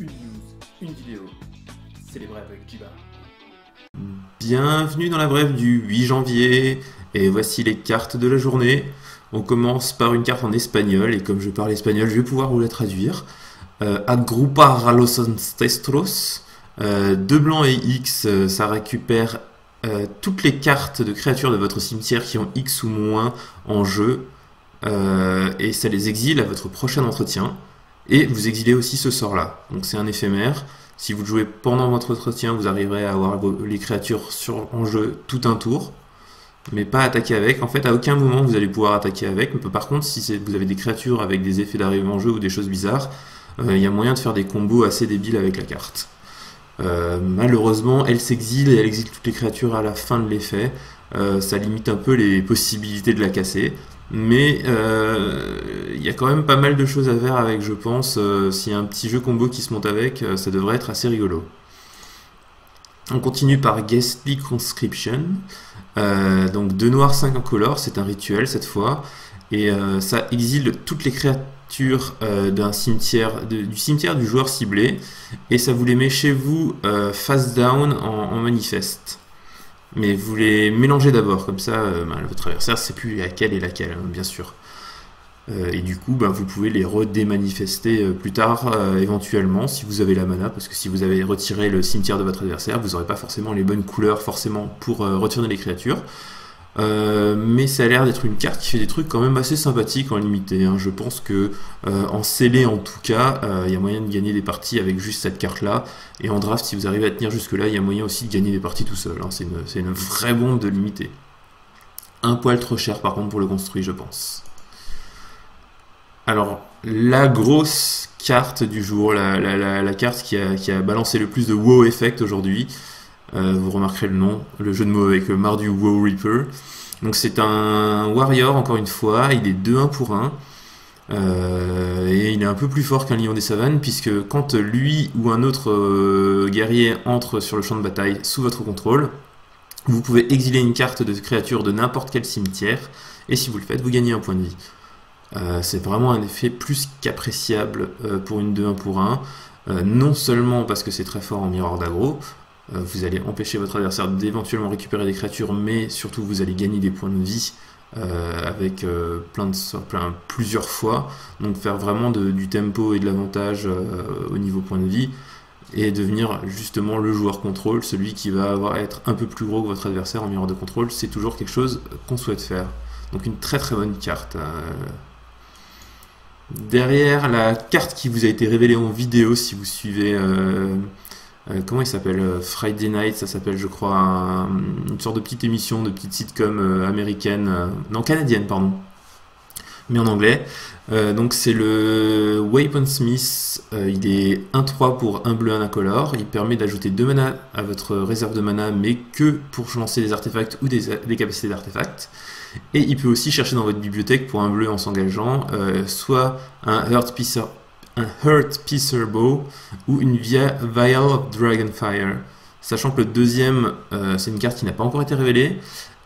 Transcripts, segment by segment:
une news, une vidéo. C'est les brèves avec Jiba. Bienvenue dans la brève du 8 janvier, et voici les cartes de la journée. On commence par une carte en espagnol, et comme je parle espagnol, je vais pouvoir vous la traduire. Agrupar a los ancestros, 2 blancs et X, ça récupère toutes les cartes de créatures de votre cimetière qui ont X ou moins en jeu, et ça les exile à votre prochain entretien. Et vous exilez aussi ce sort-là, donc c'est un éphémère. Si vous le jouez pendant votre entretien, vous arriverez à avoir les créatures en jeu tout un tour, mais pas attaquer avec. En fait, à aucun moment vous allez pouvoir attaquer avec. Mais par contre, si vous avez des créatures avec des effets d'arrivée en jeu ou des choses bizarres, il y a moyen de faire des combos assez débiles avec la carte. Malheureusement, elle s'exile et elle exile toutes les créatures à la fin de l'effet. Ça limite un peu les possibilités de la casser. Mais il y a quand même pas mal de choses à faire avec, je pense. S'il y a un petit jeu combo qui se monte avec, ça devrait être assez rigolo. On continue par Ghastly Conscription. Donc 2 noirs, 5 incolores, c'est un rituel cette fois. Et ça exile toutes les créatures du cimetière du joueur ciblé. Et ça vous les met chez vous face down en manifeste. Mais vous les mélangez d'abord, comme ça votre adversaire ne sait plus laquelle est laquelle, hein, bien sûr. Et du coup, vous pouvez les redémanifester plus tard, éventuellement, si vous avez la mana, parce que si vous avez retiré le cimetière de votre adversaire, vous n'aurez pas forcément les bonnes couleurs forcément pour retourner les créatures. Mais ça a l'air d'être une carte qui fait des trucs quand même assez sympathiques en limité, hein. Je pense que en scellé en tout cas, il y a moyen de gagner des parties avec juste cette carte là, et en draft si vous arrivez à tenir jusque là, il y a moyen aussi de gagner des parties tout seul, hein. C'est une vraie bombe de limité. Un poil trop cher par contre pour le construire, je pense. Alors la grosse carte du jour, la carte qui a balancé le plus de wow effect aujourd'hui, vous remarquerez le jeu de mots avec Mardu Wow Reaper. Donc c'est un warrior, encore une fois, il est 2-1 pour 1. Et il est un peu plus fort qu'un lion des savanes, puisque quand lui ou un autre guerrier entre sur le champ de bataille sous votre contrôle, vous pouvez exiler une carte de créature de n'importe quel cimetière, et si vous le faites, vous gagnez un point de vie. C'est vraiment un effet plus qu'appréciable pour une 2-1 pour 1, non seulement parce que c'est très fort en miroir d'aggro, vous allez empêcher votre adversaire d'éventuellement récupérer des créatures, mais surtout vous allez gagner des points de vie avec plusieurs fois, donc faire vraiment du tempo et de l'avantage au niveau point de vie, et devenir justement le joueur contrôle, celui qui va être un peu plus gros que votre adversaire en miroir de contrôle. C'est toujours quelque chose qu'on souhaite faire, donc une très très bonne carte. Derrière la carte qui vous a été révélée en vidéo, si vous suivez comment il s'appelle, Friday Night, ça s'appelle je crois, une sorte de petite émission, de petite sitcom américaine, non canadienne pardon, mais en anglais. Donc c'est le Weaponsmith, il est 1-3 pour 1 bleu 1 incolore, il permet d'ajouter 2 mana à votre réserve de mana, mais que pour lancer des artefacts ou des capacités d'artefacts. Et il peut aussi chercher dans votre bibliothèque pour un bleu en s'engageant, soit un Hurt Piercer Bow ou une Vial of Dragonfire. Sachant que le deuxième, c'est une carte qui n'a pas encore été révélée.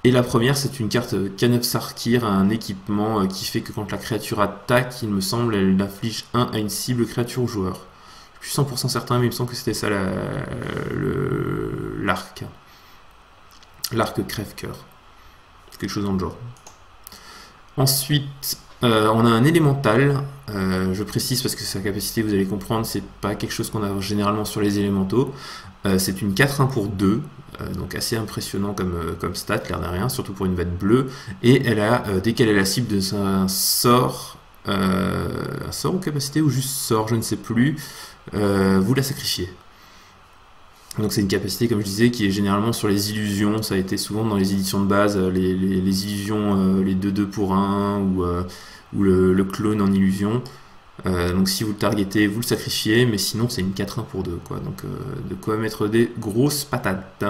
Et la première, c'est une carte Can of Sarkir, un équipement qui fait que quand la créature attaque, il me semble, elle inflige 1 à une cible créature ou joueur. Je suis 100% certain, mais il me semble que c'était ça l'arc. L'arc crève-cœur. Quelque chose dans le genre. Ensuite, on a un élémental, je précise parce que sa capacité, vous allez comprendre, c'est pas quelque chose qu'on a généralement sur les élémentaux. C'est une 4-1 pour 2, donc assez impressionnant comme stat, l'air de rien, surtout pour une bête bleue. Et elle a, dès qu'elle est la cible de un sort ou capacité, ou juste sort, je ne sais plus, vous la sacrifiez. Donc c'est une capacité, comme je disais, qui est généralement sur les illusions. Ça a été souvent dans les éditions de base, les illusions, les 2-2 pour 1 ou le clone en illusion. Donc si vous le targetez, vous le sacrifiez, mais sinon c'est une 4-1 pour 2, quoi. Donc de quoi mettre des grosses patates.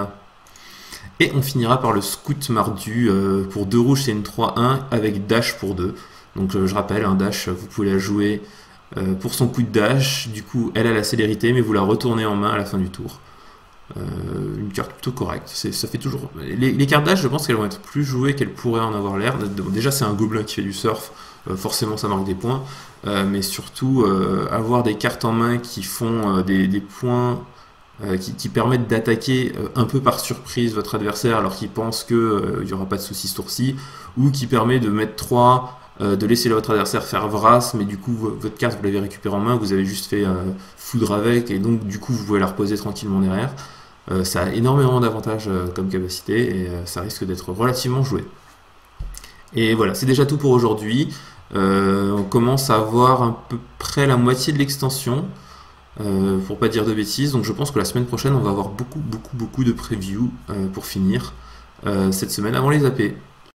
Et on finira par le Scout Mardu. Pour 2 rouges, c'est une 3-1 avec dash pour 2. Donc je rappelle, un dash, vous pouvez la jouer pour son coup de dash. Du coup, elle a la célérité, mais vous la retournez en main à la fin du tour. Une carte plutôt correcte. Ça fait toujours. Les cartes d'âge, je pense qu'elles vont être plus jouées qu'elles pourraient en avoir l'air. Déjà, c'est un gobelin qui fait du surf. forcément ça marque des points, mais surtout avoir des cartes en main qui font des points qui permettent d'attaquer un peu par surprise votre adversaire alors qu'il pense qu'il n'y aura pas de soucis ce tour-ci, ou qui permet de mettre 3, de laisser votre adversaire faire Vras, mais du coup votre carte vous l'avez récupérée en main, vous avez juste fait foudre avec, et donc du coup vous pouvez la reposer tranquillement derrière. Ça a énormément d'avantages comme capacité, et ça risque d'être relativement joué. Et voilà, c'est déjà tout pour aujourd'hui. On commence à voir à peu près la moitié de l'extension. Pour pas dire de bêtises, donc je pense que la semaine prochaine on va avoir beaucoup de previews pour finir cette semaine avant les AP.